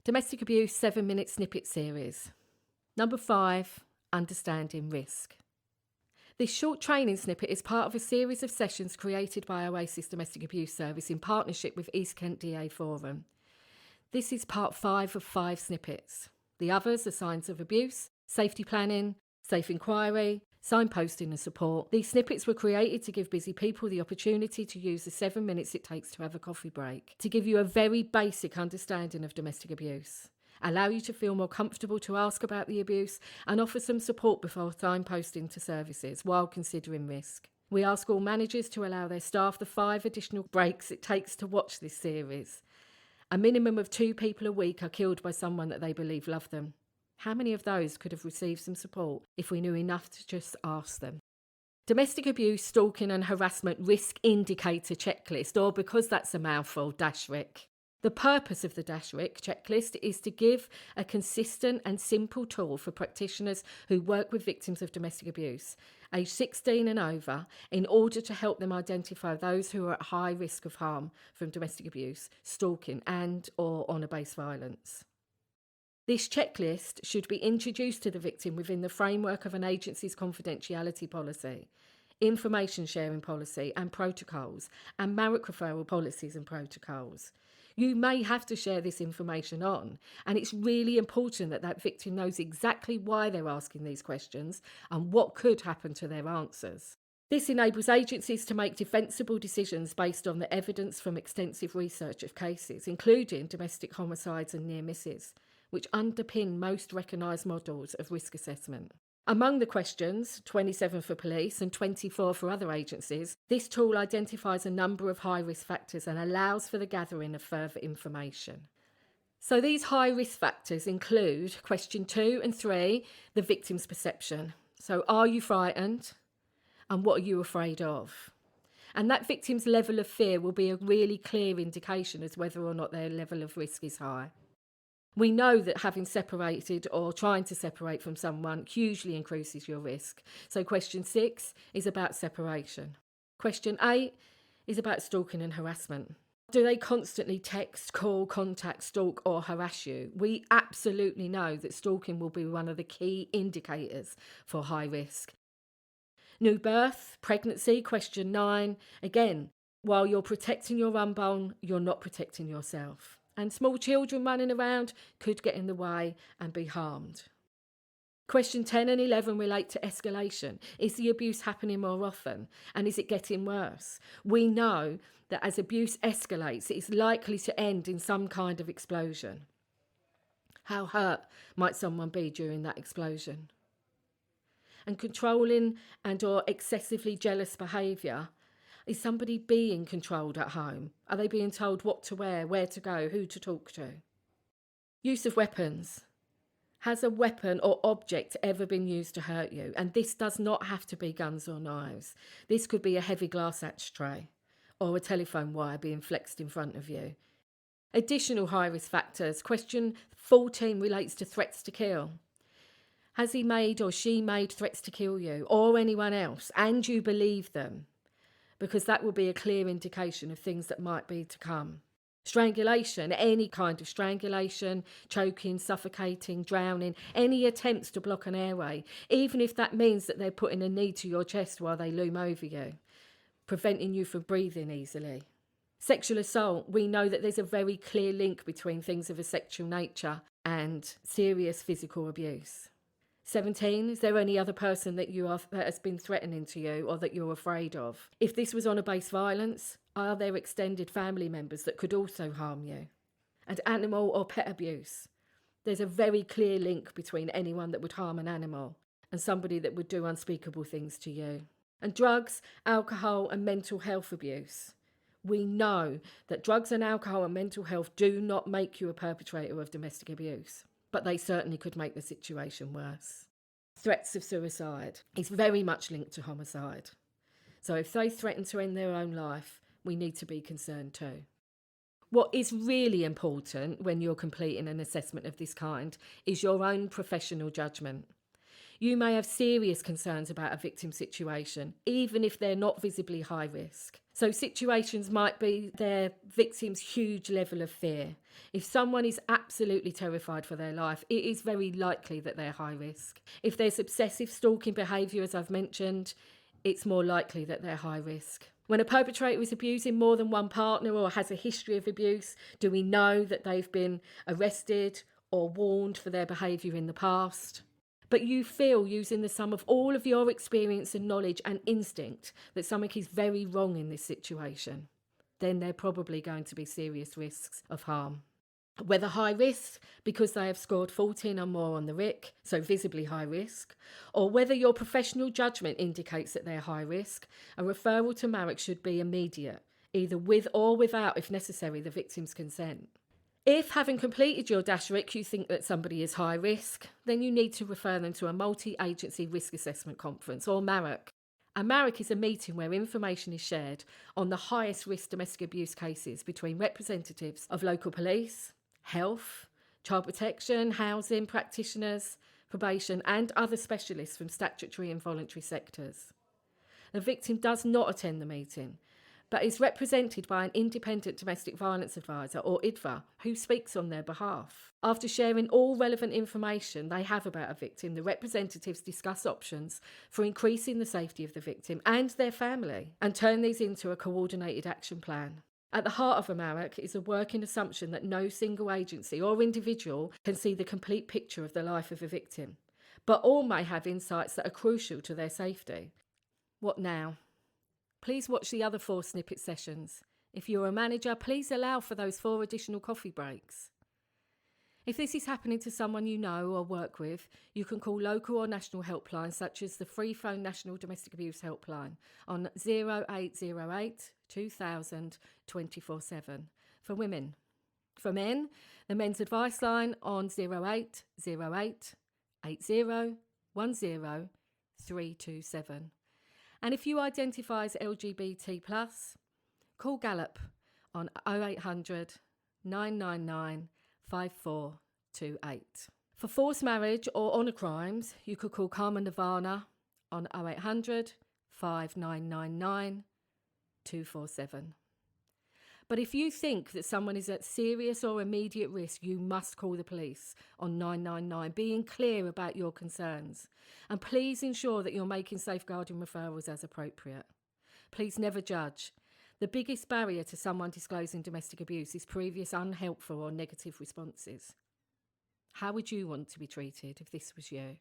Domestic Abuse 7-minute snippet series. Number 5, Understanding Risk. This short training snippet is part of a series of sessions created by Oasis Domestic Abuse Service in partnership with East Kent DA Forum. This is part 5 of 5 snippets. The others are signs of abuse, safety planning, safe inquiry, signposting and support. These snippets were created to give busy people the opportunity to use the 7 minutes it takes to have a coffee break, to give you a very basic understanding of domestic abuse, allow you to feel more comfortable to ask about the abuse, and offer some support before signposting to services while considering risk. We ask all managers to allow their staff the 5 additional breaks it takes to watch this series. A minimum of 2 people a week are killed by someone that they believe love them. How many of those could have received some support if we knew enough to just ask them? Domestic abuse, stalking and harassment risk indicator checklist, or because that's a mouthful, DASH-RIC. The purpose of the DASH-RIC checklist is to give a consistent and simple tool for practitioners who work with victims of domestic abuse, aged 16 and over, in order to help them identify those who are at high risk of harm from domestic abuse, stalking and/or honour-based violence. This checklist should be introduced to the victim within the framework of an agency's confidentiality policy, information sharing policy and protocols, and MARAC referral policies and protocols. You may have to share this information on, and it's really important that that victim knows exactly why they're asking these questions and what could happen to their answers. This enables agencies to make defensible decisions based on the evidence from extensive research of cases, including domestic homicides and near misses, which underpin most recognised models of risk assessment. Among the questions, 27 for police and 24 for other agencies, this tool identifies a number of high-risk factors and allows for the gathering of further information. So these high-risk factors include question 2 and 3, the victim's perception. So are you frightened? And what are you afraid of? And that victim's level of fear will be a really clear indication as whether or not their level of risk is high. We know that having separated or trying to separate from someone hugely increases your risk. So question 6 is about separation. Question 8 is about stalking and harassment. Do they constantly text, call, contact, stalk or harass you? We absolutely know that stalking will be one of the key indicators for high risk. New birth, pregnancy, question 9. Again, while you're protecting your unborn, you're not protecting yourself. And small children running around could get in the way and be harmed. Question 10 and 11 relate to escalation. Is the abuse happening more often? And is it getting worse? We know that as abuse escalates, it is likely to end in some kind of explosion. How hurt might someone be during that explosion? And controlling and/or excessively jealous behaviour. Is somebody being controlled at home? Are they being told what to wear, where to go, who to talk to? Use of weapons. Has a weapon or object ever been used to hurt you? And this does not have to be guns or knives. This could be a heavy glass ashtray or a telephone wire being flexed in front of you. Additional high-risk factors. Question 14 relates to threats to kill. Has he made or she made threats to kill you or anyone else, and you believe them? Because that will be a clear indication of things that might be to come. Strangulation, any kind of strangulation, choking, suffocating, drowning, any attempts to block an airway, even if that means that they're putting a knee to your chest while they loom over you, preventing you from breathing easily. Sexual assault, we know that there's a very clear link between things of a sexual nature and serious physical abuse. 17, is there any other person that has been threatening to you or that you're afraid of? If this was honour-based violence, are there extended family members that could also harm you? And animal or pet abuse. There's a very clear link between anyone that would harm an animal and somebody that would do unspeakable things to you. And drugs, alcohol and mental health abuse. We know that drugs and alcohol and mental health do not make you a perpetrator of domestic abuse, but they certainly could make the situation worse. Threats of suicide is very much linked to homicide. So if they threaten to end their own life, we need to be concerned too. What is really important when you're completing an assessment of this kind is your own professional judgment. You may have serious concerns about a victim's situation, even if they're not visibly high risk. So situations might be their victim's huge level of fear. If someone is absolutely terrified for their life, it is very likely that they're high risk. If there's obsessive stalking behaviour, as I've mentioned, it's more likely that they're high risk. When a perpetrator is abusing more than one partner or has a history of abuse, do we know that they've been arrested or warned for their behaviour in the past? But you feel, using the sum of all of your experience and knowledge and instinct, that something is very wrong in this situation, then they're probably going to be serious risks of harm. Whether high risk because they have scored 14 or more on the RIC, so visibly high risk, or whether your professional judgment indicates that they're high risk, a referral to MARAC should be immediate, either with or without, if necessary, the victim's consent. If, having completed your DASH-RIC, you think that somebody is high risk, then you need to refer them to a multi-agency risk assessment conference, or MARAC. A MARAC is a meeting where information is shared on the highest risk domestic abuse cases between representatives of local police, health, child protection, housing practitioners, probation and other specialists from statutory and voluntary sectors. The victim does not attend the meeting, but is represented by an independent domestic violence advisor, or IDVA, who speaks on their behalf. After sharing all relevant information they have about a victim, the representatives discuss options for increasing the safety of the victim and their family and turn these into a coordinated action plan. At the heart of a MARAC is a working assumption that no single agency or individual can see the complete picture of the life of a victim, but all may have insights that are crucial to their safety. What now? Please watch the other 4 snippet sessions. If you're a manager, please allow for those 4 additional coffee breaks. If this is happening to someone you know or work with, you can call local or national helplines such as the free phone National Domestic Abuse Helpline on 0808 2000 24/7 for women. For men, the Men's Advice Line on 0808 80 10 327. And if you identify as LGBT+, call Gallup on 0800 999 5428. For forced marriage or honour crimes, you could call Carmen Nirvana on 0800 5999 247. But if you think that someone is at serious or immediate risk, you must call the police on 999, being clear about your concerns. And please ensure that you're making safeguarding referrals as appropriate. Please never judge. The biggest barrier to someone disclosing domestic abuse is previous unhelpful or negative responses. How would you want to be treated if this was you?